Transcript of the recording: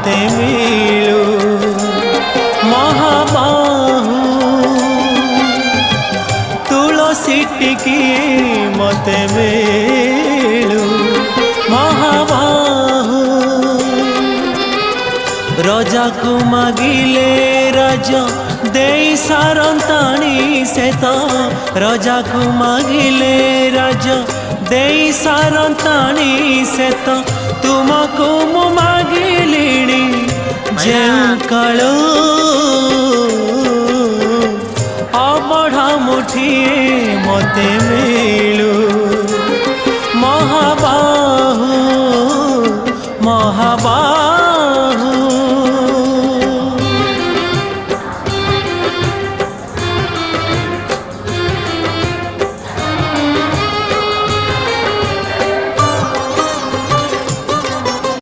मते मिलू महाबाहु तुलसी टिकी मते मिलू महाबाहु रजा को मागिले राजा दे सारंताणी से तो रजा को मागिले राजा दे सारंताणी से तो तुमको मु मागिलिणी जे कालो अबढ़ा मुठिए मते मिलू महाबाहु महाबाहु।